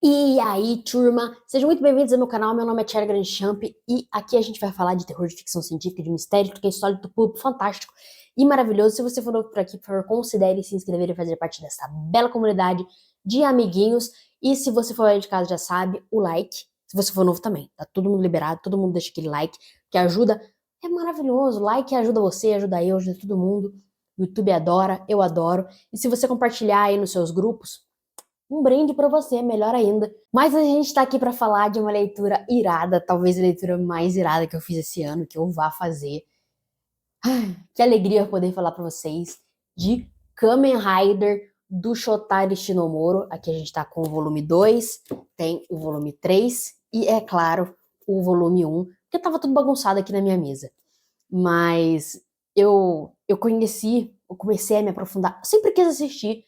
E aí, turma, sejam muito bem-vindos ao meu canal. Meu nome é Thiago Grandchamp e aqui a gente vai falar de terror, de ficção científica, de mistério, que é insólito, público, fantástico e maravilhoso. Se você for novo por aqui, por favor, considere se inscrever e fazer parte dessa bela comunidade de amiguinhos. E se você for aí de casa, já sabe, o like. Se você for novo também, tá todo mundo liberado, todo mundo deixa aquele like, que ajuda. É maravilhoso, like ajuda você, ajuda eu, ajuda todo mundo. O YouTube adora, eu adoro. E se você compartilhar aí nos seus grupos, um brinde pra você, melhor ainda. Mas a gente tá aqui pra falar de uma leitura irada, talvez a leitura mais irada que eu fiz esse ano, que eu vá fazer. Que alegria poder falar pra vocês de Kamen Rider do Shotaro Shinomuro. Aqui a gente tá com o volume 2, tem o volume 3 e, é claro, o volume 1, porque tava tudo bagunçado aqui na minha mesa. Mas eu comecei a me aprofundar, eu sempre quis assistir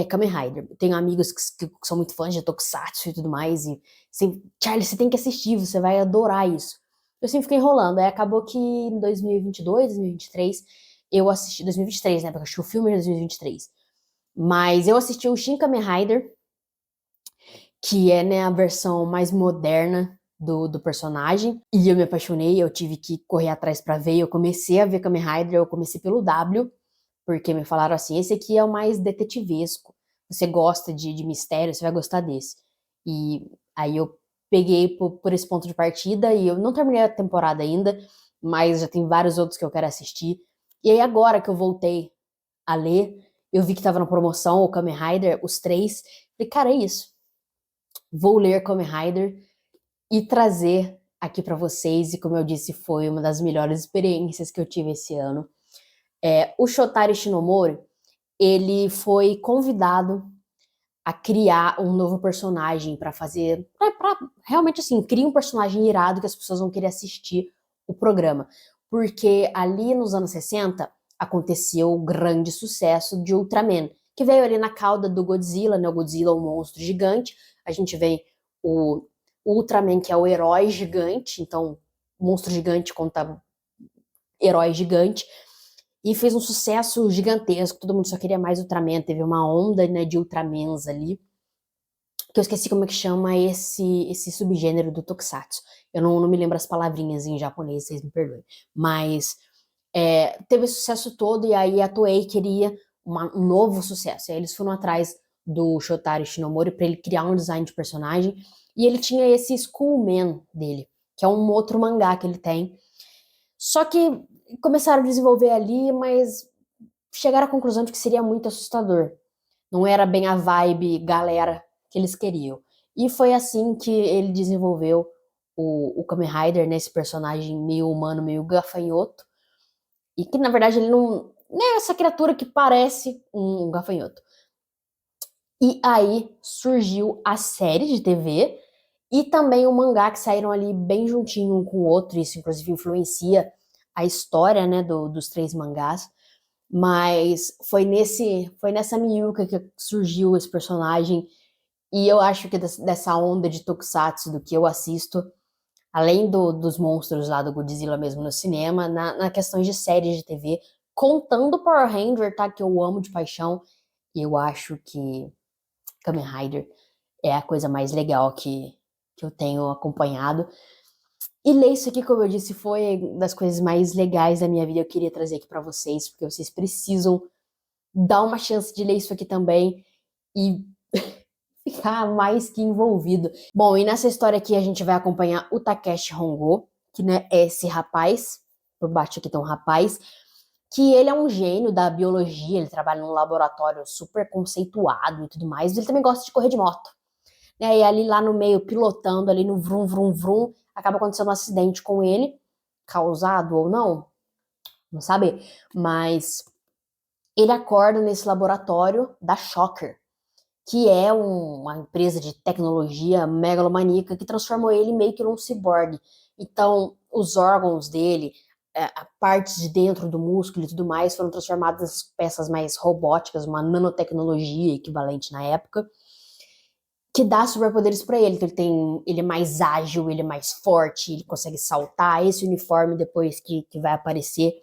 Kamen Rider. Tenho amigos que são muito fãs de Tokusatsu e tudo mais, e assim, Charlie, você tem que assistir, você vai adorar isso. Eu sempre fiquei enrolando, aí acabou que em 2022, 2023, eu assisti, 2023, né, porque eu assisti o filme em 2023, mas eu assisti o Shin Kamen Rider, que é, né, a versão mais moderna do personagem, e eu me apaixonei, eu tive que correr atrás pra ver, eu comecei a ver Kamen Rider, eu comecei pelo W, porque me falaram assim, esse aqui é o mais detetivesco, você gosta de mistério, você vai gostar desse. E aí eu peguei por esse ponto de partida, e eu não terminei a temporada ainda, mas já tem vários outros que eu quero assistir. E aí agora que eu voltei a ler, eu vi que tava na promoção o Kamen Rider, os três, falei, cara, é isso. Vou ler Kamen Rider e trazer aqui pra vocês, e como eu disse, foi uma das melhores experiências que eu tive esse ano. O Shotaro Shinomori, ele foi convidado a criar um novo personagem pra fazer, pra realmente assim, cria um personagem irado que as pessoas vão querer assistir o programa. Porque ali nos anos 60 aconteceu o grande sucesso de Ultraman, que veio ali na cauda do Godzilla, né? O Godzilla é um monstro gigante. A gente vê o Ultraman, que é o herói gigante, então monstro gigante contra herói gigante, e fez um sucesso gigantesco, todo mundo só queria mais Ultraman, teve uma onda, né, de Ultramans ali, que eu esqueci como é que chama esse subgênero do Tokusatsu. Eu não me lembro as palavrinhas em japonês, vocês me perdoem. Mas teve esse sucesso todo, e aí a Toei queria um novo sucesso. E aí eles foram atrás do Shotaro Shinomori para ele criar um design de personagem, e ele tinha esse Skullman dele, que é um outro mangá que ele tem. Só que começaram a desenvolver ali, mas chegaram à conclusão de que seria muito assustador. Não era bem a vibe galera que eles queriam. E foi assim que ele desenvolveu o Kamen Rider, né, esse personagem meio humano, meio gafanhoto. E que na verdade ele não é essa criatura que parece um gafanhoto. E aí surgiu a série de TV e também o mangá, que saíram ali bem juntinho um com o outro. Isso inclusive influencia a história, né, dos três mangás. Mas foi nessa miúca que surgiu esse personagem. E eu acho que dessa onda de Tokusatsu do que eu assisto, além dos monstros lá do Godzilla mesmo no cinema, na questão de séries de TV, contando Power Ranger, tá? Que eu amo de paixão. E eu acho que Kamen Rider é a coisa mais legal que eu tenho acompanhado. E ler isso aqui, como eu disse, foi uma das coisas mais legais da minha vida. Eu queria trazer aqui pra vocês, porque vocês precisam dar uma chance de ler isso aqui também e ficar mais que envolvido. Bom, e nessa história aqui a gente vai acompanhar o Takeshi Hongo, que, né, é esse rapaz, por baixo aqui tem um rapaz, que ele é um gênio da biologia, ele trabalha num laboratório super conceituado e tudo mais, ele também gosta de correr de moto, né, e ali lá no meio, pilotando ali no vrum, vrum, vrum, acaba acontecendo um acidente com ele, causado ou não sabe, mas ele acorda nesse laboratório da Shocker, que é uma empresa de tecnologia megalomaníaca que transformou ele meio que num ciborgue. Então, os órgãos dele, a parte de dentro do músculo e tudo mais, foram transformadas em peças mais robóticas, uma nanotecnologia equivalente na época, que dá superpoderes para ele. Então, ele é mais ágil, ele é mais forte, ele consegue saltar. Esse uniforme depois que vai aparecer,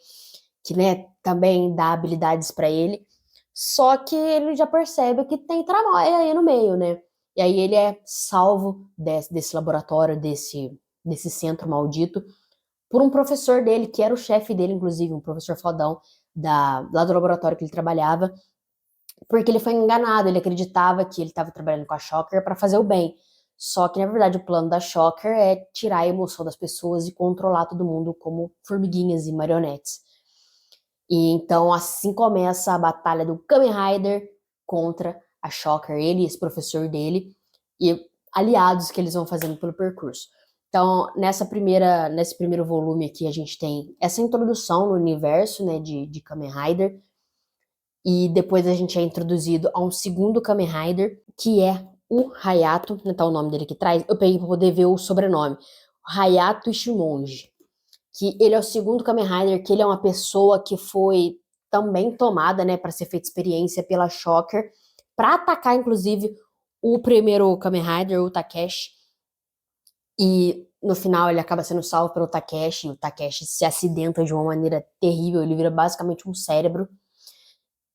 que, né, também dá habilidades para ele. Só que ele já percebe que tem tramóia aí no meio, né? E aí ele é salvo desse laboratório, desse centro maldito, por um professor dele, que era o chefe dele, inclusive, um professor fodão lá do laboratório que ele trabalhava, porque ele foi enganado, ele acreditava que ele estava trabalhando com a Shocker para fazer o bem. Só que, na verdade, o plano da Shocker é tirar a emoção das pessoas e controlar todo mundo como formiguinhas e marionetes. E então, assim começa a batalha do Kamen Rider contra a Shocker, ele e esse professor dele, e aliados que eles vão fazendo pelo percurso. Então, nesse primeiro volume aqui, a gente tem essa introdução no universo, né, de Kamen Rider, e depois a gente é introduzido a um segundo Kamen Rider, que é o Hayato, né, tá o nome dele aqui atrás, eu peguei pra poder ver o sobrenome, Hayato Ishimonji, que ele é o segundo Kamen Rider, que ele é uma pessoa que foi também tomada, né, para ser feita experiência pela Shocker, para atacar, inclusive, o primeiro Kamen Rider, o Takeshi, e no final ele acaba sendo salvo pelo Takeshi, e o Takeshi se acidenta de uma maneira terrível, ele vira basicamente um cérebro,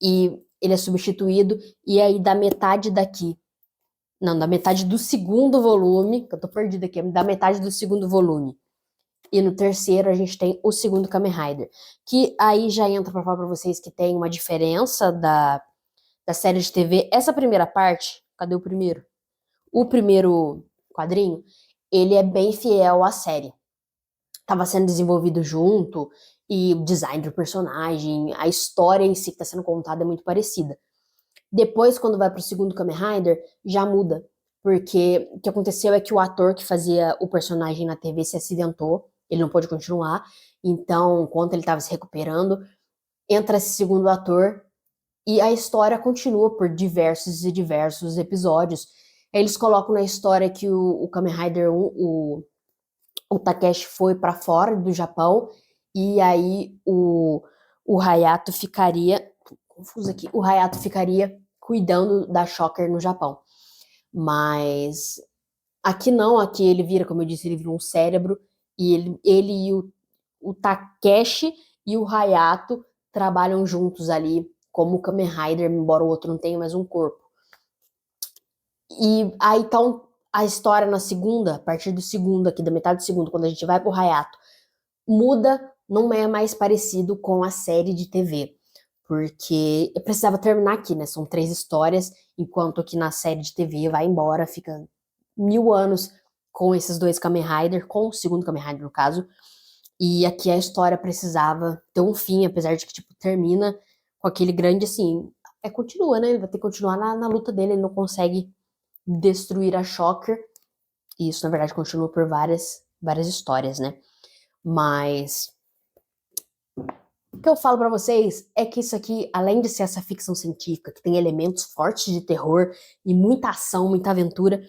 e ele é substituído, e aí da metade daqui, não, da metade do segundo volume, que eu tô perdida aqui, da metade do segundo volume, e no terceiro a gente tem o segundo Kamen Rider, que aí já entra pra falar pra vocês que tem uma diferença da série de TV. Essa primeira parte, cadê o primeiro? O primeiro quadrinho, ele é bem fiel à série. Tava sendo desenvolvido junto, e o design do personagem, a história em si que tá sendo contada é muito parecida. Depois, quando vai pro segundo Kamen Rider, já muda. Porque o que aconteceu é que o ator que fazia o personagem na TV se acidentou, ele não pôde continuar, então, enquanto ele estava se recuperando, entra esse segundo ator e a história continua por diversos e diversos episódios. Eles colocam na história que o Kamen Rider 1, o Takeshi foi para fora do Japão, e aí o Hayato ficaria. Confuso aqui. O Hayato ficaria cuidando da Shocker no Japão. Mas aqui não, aqui ele vira, como eu disse, ele vira um cérebro, e ele e o Takeshi e o Hayato trabalham juntos ali, como o Kamen Rider, embora o outro não tenha mais um corpo. E aí então a história na segunda, a partir do segundo aqui, da metade do segundo, quando a gente vai pro Hayato, muda, não é mais parecido com a série de TV. Porque eu precisava terminar aqui, né? São 3 histórias, enquanto que na série de TV vai embora, fica 1000 anos com esses 2 Kamen Rider, com o segundo Kamen Rider no caso, e aqui a história precisava ter um fim, apesar de que, tipo, termina com aquele grande, assim, continua, né? Ele vai ter que continuar na luta dele, ele não consegue destruir a Shocker, e isso, na verdade, continua por várias histórias, né? Mas o que eu falo pra vocês é que isso aqui, além de ser essa ficção científica, que tem elementos fortes de terror e muita ação, muita aventura,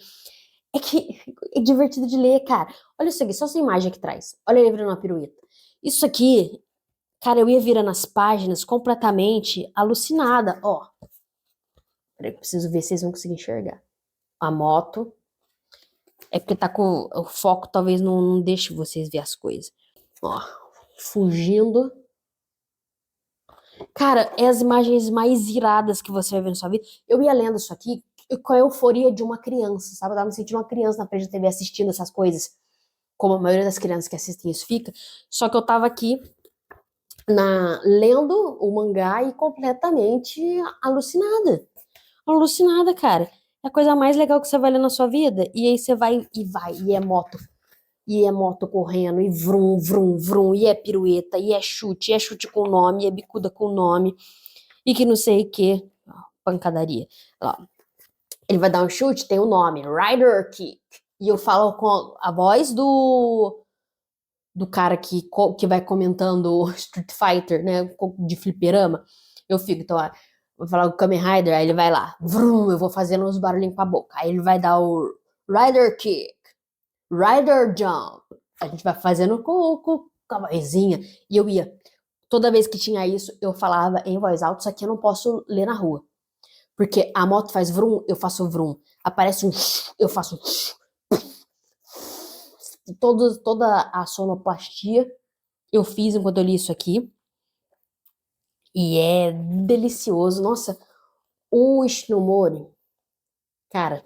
é que é divertido de ler, cara. Olha isso aqui, só essa imagem aqui atrás. Olha ele virando uma pirueta. Isso aqui, cara, eu ia virando as páginas completamente alucinada. Ó, peraí, eu preciso ver se vocês vão conseguir enxergar. A moto. É porque tá com o foco, talvez não deixe vocês ver as coisas. Ó, fugindo. Cara, é as imagens mais iradas que você vai ver na sua vida. Eu ia lendo isso aqui com a euforia de uma criança, sabe? Eu tava me sentindo uma criança na frente da TV assistindo essas coisas, como a maioria das crianças que assistem isso fica. Só que eu tava aqui lendo o mangá e completamente alucinada. Alucinada, cara. É a coisa mais legal que você vai ler na sua vida. E aí você vai, e é moto. E é moto correndo, e vrum, vrum, vrum, e é pirueta, e é chute com nome, e é bicuda com nome, e que não sei o que, pancadaria. Ó, ele vai dar um chute, tem o nome, Rider Kick, e eu falo com a voz do cara que vai comentando Street Fighter, né, de fliperama, eu fico, então, ó, vou falar o Kamen Rider, aí ele vai lá, vrum, eu vou fazendo uns barulhinhos com a boca, aí ele vai dar o Rider Kick, Rider Jump, a gente vai fazendo com a vozinha, e eu ia, toda vez que tinha isso, eu falava em voz alta, só que eu não posso ler na rua, porque a moto faz vrum, eu faço vrum, aparece um eu faço toda a sonoplastia eu fiz enquanto eu li isso aqui, e é delicioso, nossa, o Ishinomori, cara,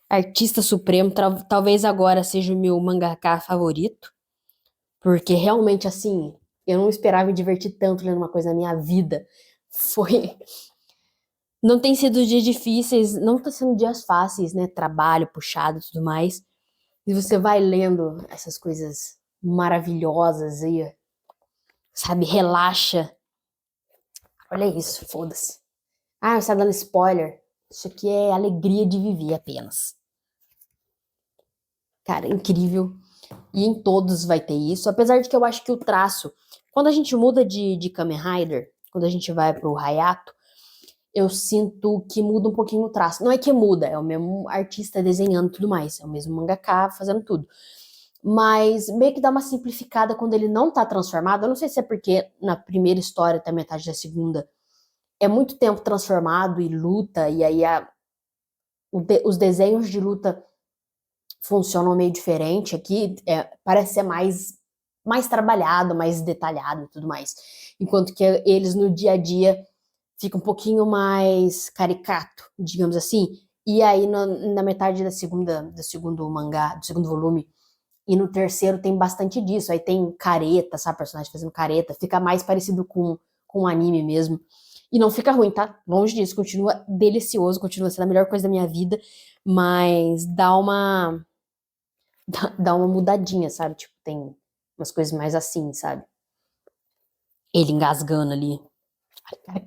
Artista Supremo, talvez agora seja o meu mangaka favorito, porque realmente, assim, eu não esperava me divertir tanto lendo uma coisa na minha vida. Foi. Não tem sido dias difíceis, não tá sendo dias fáceis, né? Trabalho puxado e tudo mais. E você vai lendo essas coisas maravilhosas e, sabe, relaxa. Olha isso, foda-se. Ah, você tá dando spoiler. Isso aqui é alegria de viver apenas. Cara, incrível. E em todos vai ter isso. Apesar de que eu acho que o traço, quando a gente muda de Kamen Rider, quando a gente vai pro Hayato, eu sinto que muda um pouquinho o traço. Não é que muda, é o mesmo artista desenhando e tudo mais, é o mesmo mangaka fazendo tudo. Mas meio que dá uma simplificada quando ele não tá transformado. Eu não sei se é porque na primeira história até metade da segunda é muito tempo transformado e luta, e aí os desenhos de luta funcionam meio diferente aqui, parece ser mais trabalhado, mais detalhado e tudo mais. Enquanto que eles no dia a dia fica um pouquinho mais caricato, digamos assim. E aí na metade do segundo mangá, do segundo volume, e no terceiro tem bastante disso. Aí tem careta, sabe? Personagem fazendo careta. Fica mais parecido com um anime mesmo. E não fica ruim, tá? Longe disso. Continua delicioso, continua sendo a melhor coisa da minha vida. Mas dá uma mudadinha, sabe? Tipo, tem umas coisas mais assim, sabe? Ele engasgando ali. Ai,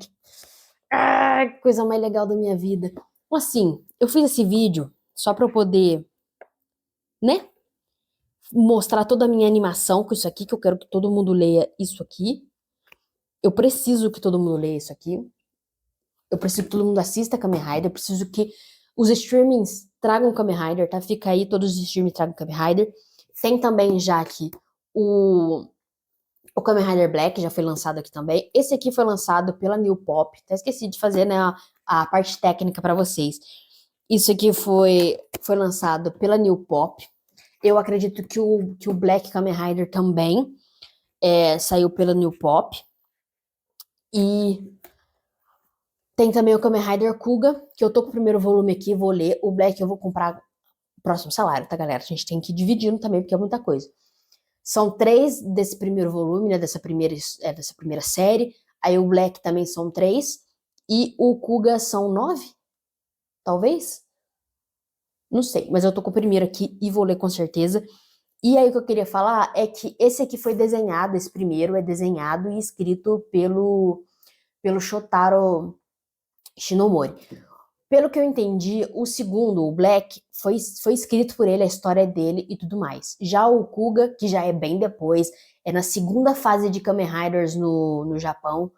cara, que coisa mais legal da minha vida. Então, assim, eu fiz esse vídeo só pra eu poder, né? Mostrar toda a minha animação com isso aqui, que eu quero que todo mundo leia isso aqui. Eu preciso que todo mundo leia isso aqui. Eu preciso que todo mundo assista Kamen Rider. Eu preciso que os streamings tragam Kamen Rider, tá? Fica aí, todos os streamings tragam Kamen Rider. Tem também já aqui o Kamen Rider Black, já foi lançado aqui também. Esse aqui foi lançado pela New Pop. Até esqueci de fazer, né, a parte técnica pra vocês. Isso aqui foi lançado pela New Pop. Eu acredito que o Black Kamen Rider também saiu pela New Pop. E tem também o Kamen Rider Kuga, que eu tô com o primeiro volume aqui, vou ler. O Black eu vou comprar no próximo salário, tá, galera? A gente tem que ir dividindo também, porque é muita coisa. São 3 desse primeiro volume, né? Dessa primeira série. Aí o Black também são 3. E o Kuga são 9, talvez? Não sei, mas eu tô com o primeiro aqui e vou ler com certeza. E aí o que eu queria falar é que esse aqui foi desenhado, esse primeiro é desenhado e escrito pelo Shotaro Shinomori. Pelo que eu entendi, o segundo, o Black, foi escrito por ele, a história é dele e tudo mais. Já o Kuga, que já é bem depois, é na segunda fase de Kamen Riders no Japão,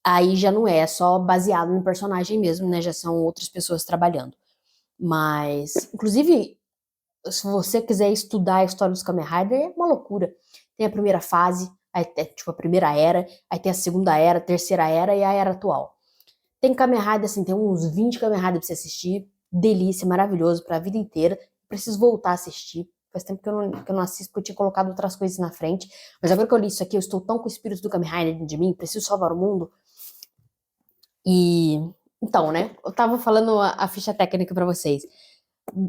aí já não é só baseado no personagem mesmo, né? Já são outras pessoas trabalhando. Mas, inclusive, se você quiser estudar a história dos Kamen Rider, é uma loucura. Tem a primeira fase, aí tem, tipo, a primeira era, aí tem a segunda era, a terceira era e a era atual. Tem Kamen Rider, assim, tem uns 20 Kamen Rider pra você assistir. Delícia, maravilhoso pra vida inteira. Preciso voltar a assistir. Faz tempo que eu não assisto, porque eu tinha colocado outras coisas na frente. Mas agora que eu li isso aqui, eu estou tão com o espírito do Kamen Rider dentro de mim, preciso salvar o mundo. E então, né? Eu tava falando a ficha técnica pra vocês.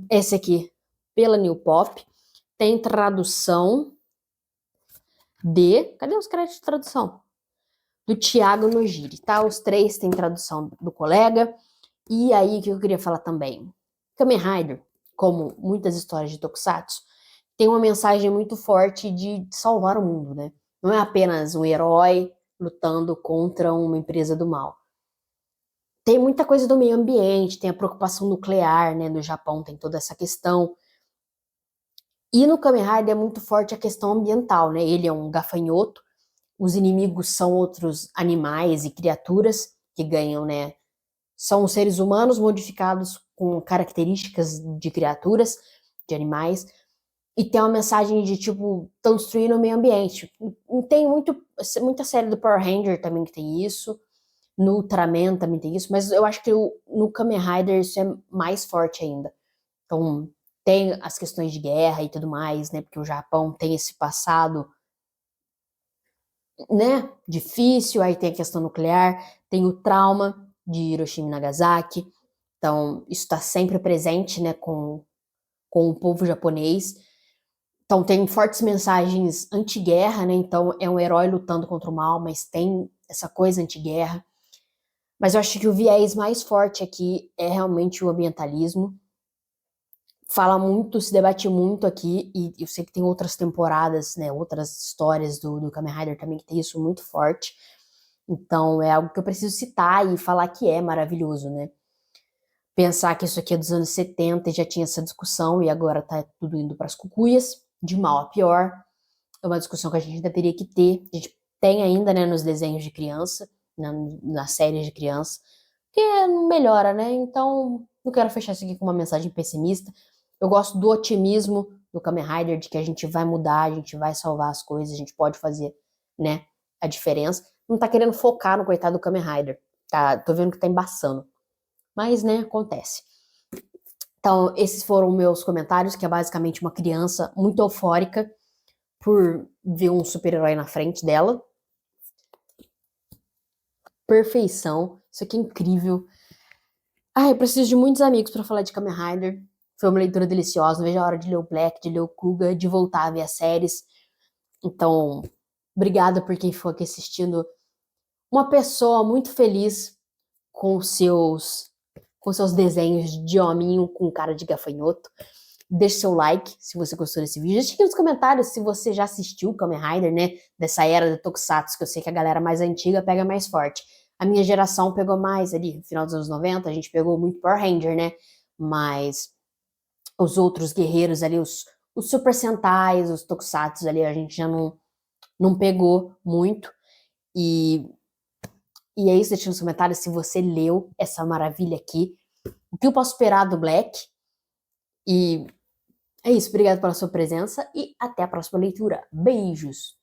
Esse aqui, pela New Pop, tem tradução de. Cadê os créditos de tradução? Do Thiago Nojiri, tá? Os 3 têm tradução do colega. E aí, o que eu queria falar também? Kamen Rider, como muitas histórias de Tokusatsu, tem uma mensagem muito forte de salvar o mundo, né? Não é apenas um herói lutando contra uma empresa do mal. Tem muita coisa do meio ambiente, tem a preocupação nuclear, né? No Japão tem toda essa questão. E no Kamen Rider é muito forte a questão ambiental, né? Ele é um gafanhoto, os inimigos são outros animais e criaturas que ganham, né? São os seres humanos modificados com características de criaturas, de animais, e tem uma mensagem de, tipo, estão destruindo o meio ambiente. Tem muita série do Power Ranger também que tem isso, no Ultraman também tem isso, mas eu acho que no Kamen Rider isso é mais forte ainda. Então, tem as questões de guerra e tudo mais, né, porque o Japão tem esse passado, né, difícil, aí tem a questão nuclear, tem o trauma de Hiroshima e Nagasaki, Então, isso está sempre presente, né, com o povo japonês. Então, tem fortes mensagens anti-guerra, né? Então, é um herói lutando contra o mal, mas tem essa coisa anti-guerra. Mas eu acho que o viés mais forte aqui é realmente o ambientalismo. Fala muito, se debate muito aqui, e eu sei que tem outras temporadas, né, outras histórias do Kamen Rider também que tem isso muito forte. Então, é algo que eu preciso citar e falar que é maravilhoso, né? Pensar que isso aqui é dos anos 70 e já tinha essa discussão, e agora tá tudo indo para as cucuias, de mal a pior. É uma discussão que a gente ainda teria que ter. A gente tem ainda, né, nos desenhos de criança, nas séries de criança, que não melhora, né? Então, não quero fechar isso aqui com uma mensagem pessimista. Eu gosto do otimismo do Kamen Rider, de que a gente vai mudar, a gente vai salvar as coisas, a gente pode fazer, né, a diferença. Não tá querendo focar no coitado do Kamen Rider. Tá, tô vendo que tá embaçando. Mas, né, acontece. Então, esses foram meus comentários, que é basicamente uma criança muito eufórica por ver um super-herói na frente dela. Perfeição. Isso aqui é incrível. Eu preciso de muitos amigos para falar de Kamen Rider. Foi uma leitura deliciosa. Não vejo a hora de ler o Black, de ler o Kuga, de voltar a ver as séries. Então, obrigada por quem for aqui assistindo. Uma pessoa muito feliz com seus desenhos de hominho com cara de gafanhoto. Deixe seu like se você gostou desse vídeo. Deixe aqui nos comentários se você já assistiu Kamen Rider, né? Dessa era do Tokusatsu, que eu sei que a galera mais antiga pega mais forte. A minha geração pegou mais ali, no final dos anos 90, a gente pegou muito Power Ranger, né? Mas os outros guerreiros ali, os Super Sentais, os Tokusatsu ali, a gente já não pegou muito. E é isso, deixa nos comentários se você leu essa maravilha aqui. O que eu posso esperar do Black? E é isso, obrigado pela sua presença e até a próxima leitura. Beijos!